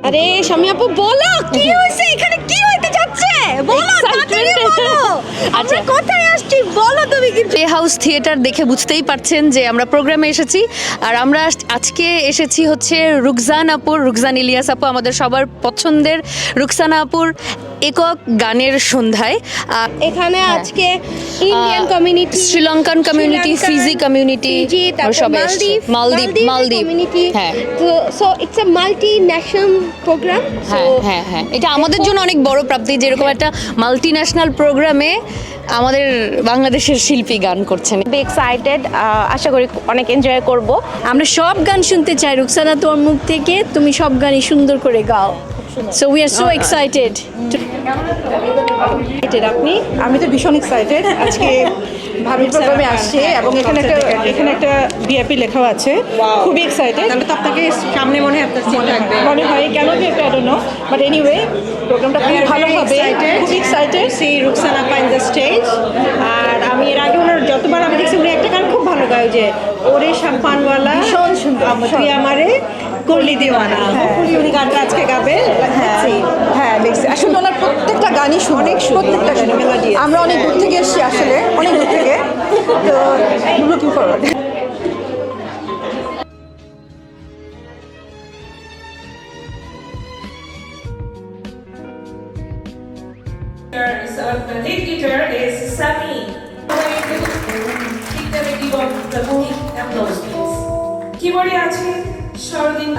আরে শামি আপু বলো কি হইছে এখানে, কি হইতে যাচ্ছে বলো তাড়াতাড়ি বলো। আমরা কোথায় আসছি বলো তুমি। কিন্তু প্লে হাউস থিয়েটার দেখে বুঝতেই পারছেন যে আমরা প্রোগ্রামে এসেছি। আর আমরা আজকে এসেছি হচ্ছে রুকসান ইলিয়াস আপু, আমাদের সবার পছন্দের রুকসানা আপুর একক গানের সন্ধ্যায়। এখানে আজকে Indian community, Sri Lankan community, Fiji community, সবাই এসেছে। মালদ্বীপ কমিউনিটি। হ্যাঁ so it's a multi national program. হ্যাঁ এটা আমাদের জন্য অনেক বড় প্রাপ্তি, যেরকম একটা মাল্টি ন্যাশনাল প্রোগ্রামে আমাদের বাংলাদেশের শিল্পী গান করছেন। এক্সাইটেড, আশা করি অনেক এনজয় করব। আমরা সব গান শুনতে চাই রুকসানা, তোর মুখ থেকে তুমি সব গানই সুন্দর করে গাও। So we are so excited. আপনি? আমি তো ভীষণ এক্সাইটেড আজকে ভাবির প্রোগ্রামে আসছি, এবং এখানে একটা ভিআইপি লেখাও আছে। খুবই এক্সাইটেড। তাহলে তো আপনাকে সামনে মনে হয় আপনার সিট থাকবে। মনে হয় কেন VIP I don't know, but anyway প্রোগ্রামটা খুব ভালো হবে। খুব এক্সাইটেড সি রুকসানা আপা ইন দ্য স্টেজ। আর আমি এর আগে ওনার যতবার আমি দেখছি উনি একটা গান খুব ভালো গায়, যে ওরে শাম্পানওয়ালা ভীষণ সুন্দর। তুই আমারে করলি দিওয়ানা। হোপফুলি উনি গানটা আজকে গাবে। হ্যাঁ দেখছি আসলে ওনার প্রত্যেকটা গানই অনেক প্রত্যেকটা গানই মেলোডি। আমরা অনেক দূর থেকে এসেছি, আসলে অনেক দূর থেকে, তো looking forward. The lead guitar is Sami. Give them a give of the big applause, please. Keyboard আছে শরদিন।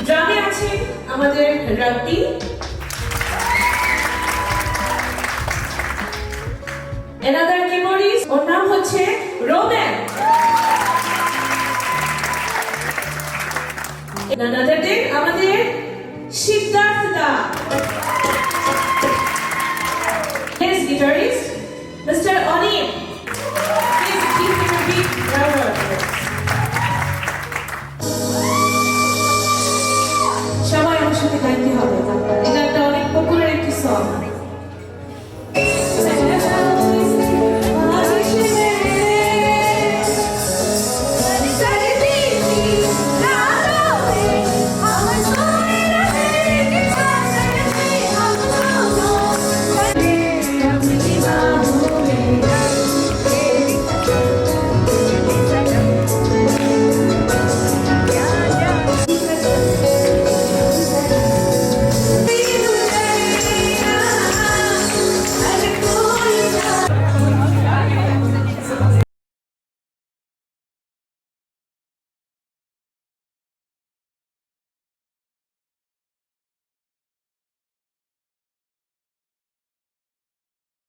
ড্রামে আছে আমাদের রাব্বি। Another keyboardist, ওর নাম হচ্ছে রোমান। Another দিন আমাদের সিদ্ধার্থ দা।